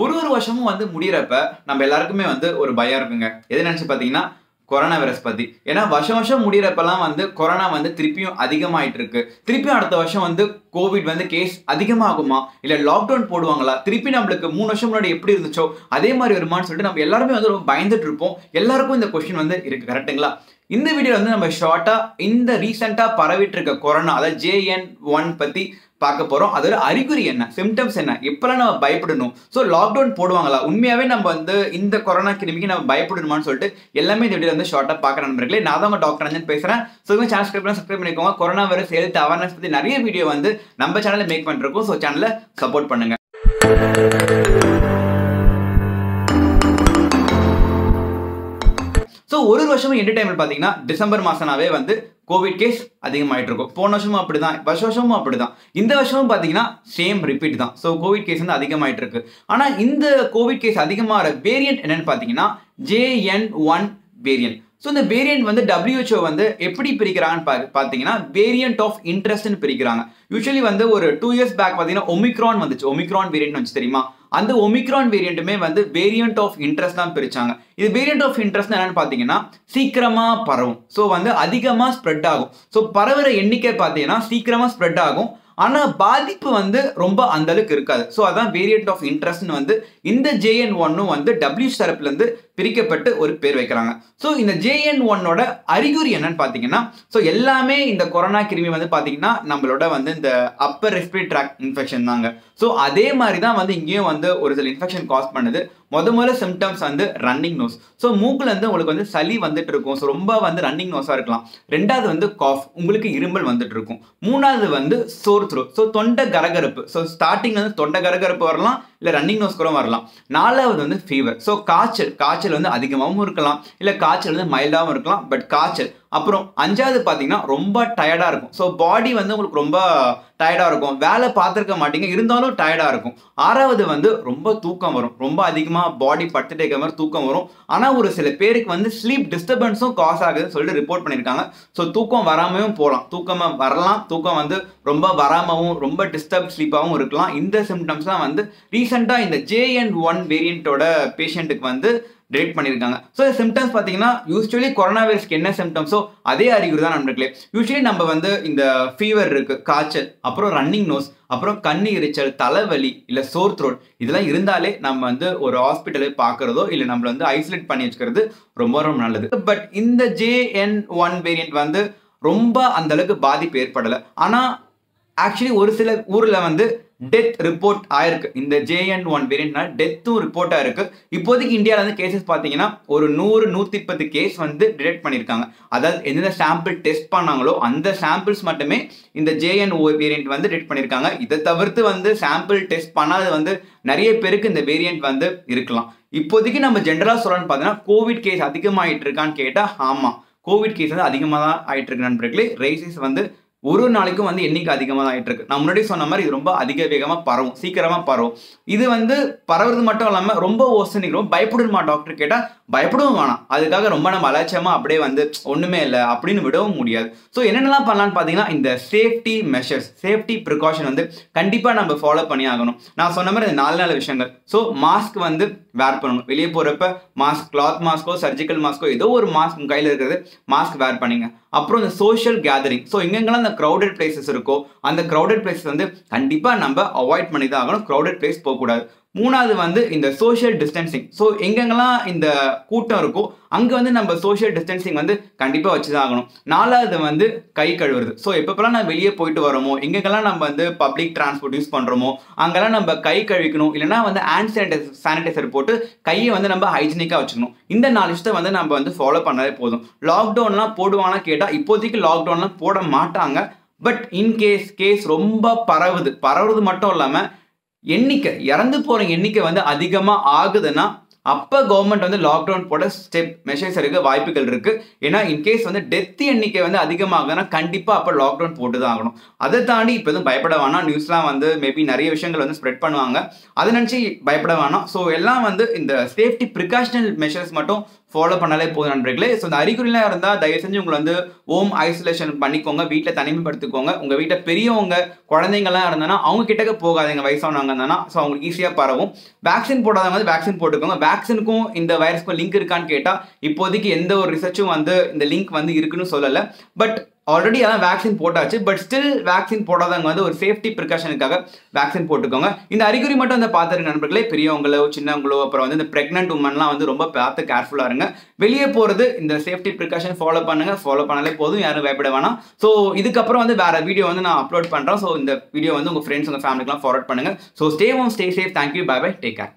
ஒரு வருஷமும் முடியறப்ப நம்ம எல்லாருக்குமே ஒரு பயம் இருக்குங்க. எது நினைச்சு பார்த்தீங்கன்னா, கொரோனா வைரஸ் பத்தி. ஏன்னா வருஷம் முடியறப்பலாம் கொரோனா திருப்பியும் அதிகமாயிட்டு இருக்கு. திருப்பியும் அடுத்த வருஷம் கோவிட் கேஸ் அதிகமாகுமா? இல்ல லாக்டவுன் போடுவாங்களா? திருப்பி நம்மளுக்கு 3 வருஷம் முன்னாடி எப்படி இருந்துச்சோ, அதே மாரி வருமான்னு சொல்லிட்டு நம்ம எல்லாருமே ரொம்ப பயந்துட்டு இருப்போம். எல்லாருக்கும் இந்த கொஸ்டின் இருக்கு. கரெக்ட்டுங்களா? இந்த வீடியோல நம்ம ஷார்ட்டா இந்த ரீசென்ட்டா பரவிட்டு இருக்க கொரோனா, அதாவது JN1 பத்தி பார்க்க போறோம். அதோட அறிகுறி என்ன? சிம்ப்டம்ஸ் என்ன? எப்பலாம் நம்ம பயப்படணும்? சோ லாக்டவுன் போடுவாங்களா? உண்மையாவே நம்ம இந்த கொரோனா கிருமிக்கு நம்ம பயப்படணுமான்னு சொல்லிட்டு எல்லாமே இந்த வீடியோல ஷார்ட்டா பார்க்குற நண்பர்களே. நான் தான் உங்க டாக்டர் அஞ்சன் பேசுறேன். சோ இந்த சேனல் சப்ஸ்கிரைப் பண்ணிக்கோங்க. கொரோனா வைரஸ் ஹெல்த் அவேர்னஸ் பத்தி நிறைய வீடியோ நம்ம சேனல்ல மேக் பண்ணிருக்கோம். சோ சேனலை சப்போர்ட் பண்ணுங்க. சோ ஒரு வருஷமும் என்டர்டைன்மெண்ட் பாத்தீங்கன்னா டிசம்பர் மாசனாவே கோவிட் கேஸ் அதிகமாயிட்டு இருக்கும். போன வருஷமும் அப்படிதான், வருஷமும் அப்படிதான். இந்த வருஷமும் பாத்தீங்கன்னா சேம் ரிப்பீட் தான். சோ கோவிட் கேஸ் அதிகமாயிட்டு இருக்கு. ஆனா இந்த கோவிட் கேஸ் அதிகமாகிற வேரியன்ட் என்னன்னு பாத்தீங்கன்னா JN1 வேரியன்ட். ஸோ இந்த வேரியன்ட் WHO எப்படி பிரிக்கிறாங்கன்னு பார்த்தீங்கன்னா வேரியன்ட் ஆஃப் இன்ட்ரெஸ்ட்னு பிரிக்கிறாங்க. யூஸ்வலி ஒரு 2 இயர்ஸ் பேக் பார்த்தீங்கன்னா ஒமிக்ரான் வந்துச்சு. ஒமிக்ரான் வேரியன்ட் வந்துச்சு தெரியுமா? அந்த ஒமிக்ரான் வேரியண்ட்டுமே வேரியன்ட் ஆஃப் இன்ட்ரெஸ்ட் தான் பிரிச்சாங்க. இது வேரியன்ட் ஆஃப் இன்ட்ரெஸ்ட் என்னன்னு பார்த்தீங்கன்னா சீக்கிரமா பரவும். ஸோ அதிகமா ஸ்ப்ரெட் ஆகும். ஸோ பரவுற எண்ணிக்கை பார்த்தீங்கன்னா சீக்கிரமா ஸ்ப்ரெட் ஆகும். ஆனா பாதிப்பு ரொம்ப அந்த அளவுக்கு இருக்காது. சோ அதான் வேரியன்ட் ஆஃப் இன்ட்ரெஸ்ட்னு இந்த JN1 WHO தரப்புல இருந்து பிரிக்கப்பட்டு ஒரு பேர் வைக்கிறாங்க. சோ இந்த JN1ஓட அறிகுறி என்னன்னு பாத்தீங்கன்னா, சோ எல்லாமே இந்த கொரோனா கிருமி பாத்தீங்கன்னா நம்மளோட இந்த அப்பர் ரெஸ்பிரேட்டரி ட்ராக்ட் இன்ஃபெக்ஷன் தாங்க. சோ அதே மாதிரி தான் இங்கேயும் ஒரு சில இன்ஃபெக்ஷன் காஸ் பண்ணுது. முதல்ல சிம்டம்ஸ் ரன்னிங் நோஸ். சோ மூக்குல இருந்து உங்களுக்கு சளி வந்துட்டு இருக்கும். சோ ரொம்ப ரன்னிங் நோஸா இருக்கலாம். ரெண்டாவது காஃப், உங்களுக்கு இருமல் வந்துட்டு இருக்கும். மூணாவது சோர் த்ரோட். சோ தொண்டை கரகரப்பு. சோ ஸ்டார்டிங் தொண்டை கரகரப்பு வரலாம், இல்ல ரன்னிங் நோஸ் கூட வரலாம். நாலாவது ஃபீவர். சோ காய்ச்சல் அதிகமாகவும் இருக்கலாம், இல்ல காய்ச்சல் மைல்டாவும் இருக்கலாம். பட் காய்ச்சல். அப்புறம் அஞ்சாவது பாத்தீங்கன்னா ரொம்ப டயர்டா இருக்கும். சோ பாடி உங்களுக்கு ரொம்ப டயர்டா இருக்கும். வேலை பார்த்திருக்க மாட்டீங்க, இருந்தாலும் டயர்டா இருக்கும். ஆறாவது ரொம்ப தூக்கம் வரும். ரொம்ப அதிகமா பாடி படுத்துட்டே இருக்க மாதிரி தூக்கம் வரும். ஆனா ஒரு சில பேருக்கு ஸ்லீப் டிஸ்டர்பன்ஸும் காஸ் ஆகுதுன்னு சொல்லிட்டு ரிப்போர்ட் பண்ணிருக்காங்க. சோ தூக்கம் வராமையும் போகலாம், தூக்கம் வரலாம், தூக்கம் ரொம்ப வராமவும், ரொம்ப டிஸ்டர்ப் ஸ்லீப்பாகவும் இருக்கலாம். இந்த சிம்டம்ஸ் தான் ரீசெண்டா இந்த JN1 வேரியன்ட்டோட பேஷண்ட்டுக்கு டிடெக்ட் பண்ணியிருக்காங்க. ஸோ சிம்டம்ஸ் பார்த்தீங்கன்னா யூஸ்வலி கொரோனா வைரஸ்க்கு என்ன சிம்டம்ஸோ அதே அறிகுறி தான் நண்பர்களே. யூஸ்வலி நம்ம இந்த ஃபீவர் இருக்கு, காய்ச்சல், அப்புறம் ரன்னிங் நோஸ், அப்புறம் கண்ணு எரிச்சல், தலைவலி, இல்லை சோர் த்ரோட், இதெல்லாம் இருந்தாலே நம்ம ஒரு ஹாஸ்பிட்டலை பார்க்கறதோ இல்லை நம்மள ஐசோலேட் பண்ணி வச்சுக்கிறது ரொம்ப ரொம்ப நல்லது. பட் இந்த JN1 வேரியன்ட் ரொம்ப அந்த அளவுக்கு பாதிப்பு ஏற்படலை. ஆனால் ஆக்சுவலி ஒரு சில ஊரில் டெத் ரிப்போர்ட் ஆயிருக்கு. இந்த JN1 வேரியன்ட்னா டெத்தும் ரிப்போர்ட் ஆயிருக்கு. இப்போதைக்கு இந்தியாவில் கேசஸ் பார்த்தீங்கன்னா ஒரு 100-110 கேஸ் டிடெக்ட் பண்ணியிருக்காங்க. அதாவது எந்தெந்த சாம்பிள் டெஸ்ட் பண்ணாங்களோ அந்த சாம்பிள்ஸ் மட்டுமே இந்த JN1 வேரியன்ட் டிடெக்ட் பண்ணியிருக்காங்க. இதை தவிர்த்து சாம்பிள் டெஸ்ட் பண்ணாது நிறைய பேருக்கு இந்த வேரியன்ட் இருக்கலாம். இப்போதைக்கு நம்ம ஜென்ரலாக சொல்லணும்னு பார்த்தீங்கன்னா கோவிட் கேஸ் அதிகமாகிட்டு இருக்கான்னு கேட்டால் ஆமாம், கோவிட் கேஸ் அதிகமாக தான் ஆகிட்டு இருக்கு நண்பர்களே. ரேசஸ் ஒரு நாளைக்கும் எண்ணிக்கை அதிகமாக தான் ஆயிட்டு இருக்கு. நான் முன்னாடி சொன்ன மாதிரி இது ரொம்ப அதிக வேகமாக பரவும், சீக்கிரமா பரவும். இது பரவுறது மட்டும் இல்லாமல் ரொம்ப ஓசனிக்கிறோம். பயப்படணுமா டாக்டர் கேட்டால் பயப்படவும் வேணாம். அதுக்காக ரொம்ப நம்ம அலட்சியமா அப்படியே ஒண்ணுமே இல்லை அப்படின்னு விடவும் முடியாது. ஸோ என்னென்னலாம் பண்ணலான்னு பார்த்தீங்கன்னா இந்த சேஃப்டி மெஷர்ஸ், சேஃப்டி ப்ரிகாஷன் கண்டிப்பாக நம்ம ஃபாலோ பண்ணி ஆகணும். நான் சொன்ன மாதிரி இந்த 4 விஷயங்கள். ஸோ மாஸ்க் வேர் பண்ணணும். வெளியே போகிறப்ப mask, cloth Moscow surgical Moscow ஏதோ ஒரு மாஸ்க் உங்கள் கையில் இருக்கிறது மாஸ்க் வேர் பண்ணிங்க. அப்புறம் இந்த சோஷியல் கேதரிங். ஸோ எங்கெங்கெல்லாம் இந்த க்ரௌடட் பிளேசஸ் இருக்கோ அந்த க்ரௌடட் பிளேசஸ் கண்டிப்பாக நம்ம அவாய்ட் பண்ணி தான் ஆகணும். க்ரௌடட் பிளேஸ் போகக்கூடாது. மூணாவது இந்த சோஷியல் டிஸ்டன்சிங். ஸோ எங்கெங்கெல்லாம் இந்த கூட்டம் இருக்கோ அங்கே நம்ம சோஷியல் டிஸ்டன்சிங் கண்டிப்பாக வச்சு தான் ஆகணும். நாலாவது கை கழுவுறது. ஸோ எப்பப்பெல்லாம் நான் வெளியே போயிட்டு வரோமோ, எங்கெங்கெல்லாம் நம்ம பப்ளிக் டிரான்ஸ்போர்ட் யூஸ் பண்ணுறோமோ அங்கெல்லாம் நம்ம கை கழுவிக்கணும். இல்லைன்னா ஹேண்ட் சானிடைசர் போட்டு கையை நம்ம ஹைஜீனிக்காக வச்சுக்கணும். இந்த 4 விஷயத்தை நம்ம ஃபாலோ பண்ணாலே போதும். லாக்டவுன்லாம் போடுவாங்கன்னா கேட்டால் இப்போதைக்கு லாக்டவுன்லாம் போட மாட்டாங்க. பட் இன்கேஸ் கேஸ் ரொம்ப பரவுறது மட்டும் இல்லாமல் எண்ணிக்கை, இறந்து போற எண்ணிக்கை அதிகமா ஆகுதுன்னா அப்ப கவர்மெண்ட் லாக்டவுன் போட ஸ்டெப் மெஷர்ஸ் எடுக்க வாய்ப்புகள் இருக்கு. ஏன்னா இன்கேஸ் டெத் எண்ணிக்கை அதிகமாகுதுன்னா கண்டிப்பா அப்ப லாக்டவுன் போட்டு தான் ஆகணும். அதை தாண்டி இப்ப எதுவும் பயப்பட வேணாம். நியூஸ்லாம் மேபி நிறைய விஷயங்கள் ஸ்ப்ரெட் பண்ணுவாங்க, அதை நினைச்சு பயப்பட வேணாம். ஸோ எல்லாம் இந்த சேஃப்டி ப்ரிகாஷனல் மெஷர்ஸ் மட்டும் ஃபாலோ பண்ணாலே போதும் நண்பர்களே. ஸோ இந்த அறிகுறிலாம் இருந்தால் தயவு செஞ்சு உங்களை வந்து ஹோம் ஐசோலேஷன் பண்ணிக்கோங்க, வீட்டில் தனிமைப்படுத்திக்கோங்க. உங்கள் வீட்டில் பெரியவங்க குழந்தைங்கள்லாம் இருந்தாங்கன்னா அவங்க கிட்டக்க போகாதீங்க, வயசானவங்க இருந்தாங்கன்னா. ஸோ அவங்களுக்கு ஈஸியாக பரவும். வேக்சின் போடாதவங்க வந்து வேக்சின் போட்டுக்கோங்க. வேக்சினுக்கும் இந்த வைரஸ்க்கும் லிங்க் இருக்கான்னு கேட்டால் இப்போதைக்கு எந்த ஒரு ரிசர்ச்சும் வந்து இந்த லிங்க் வந்து இருக்குன்னு சொல்லலை. பட் ஆல்ரெடி அதான் வேக்சின் போட்டாச்சு. பட் ஸ்டில் வேக்சின் போடாதவங்க வந்து ஒரு சேஃப்டி ப்ரிகாஷனுக்காக வேக்சின் போட்டுக்கோங்க. இந்த அறிகுறி மட்டும் வந்து பார்த்துருங்க நண்பர்களே. பெரியவங்களோ சின்னவங்களோ அப்புறம் வந்து இந்த பிரெக்னென்ட் உமன்லாம் வந்து ரொம்ப பார்த்து கேர்ஃபுல்லாக இருங்க. வெளியே போகிறது இந்த சேஃப்டி ப்ரிகாஷன் ஃபாலோ பண்ணுங்க. ஃபாலோ பண்ணாலே போதும், யாரும் பயப்பட வேணாம். ஸோ இதுக்கப்புறம் வந்து வேற வீடியோ வந்து நான் அப்லோட் பண்ணுறேன். ஸோ இந்த வீடியோ வந்து உங்கள் ஃப்ரெண்ட்ஸ் உங்கள் ஃபேமிலிக்கெலாம் ஃபார்வர்ட் பண்ணுங்க. So stay home, stay safe. Thank you, bye bye, take care.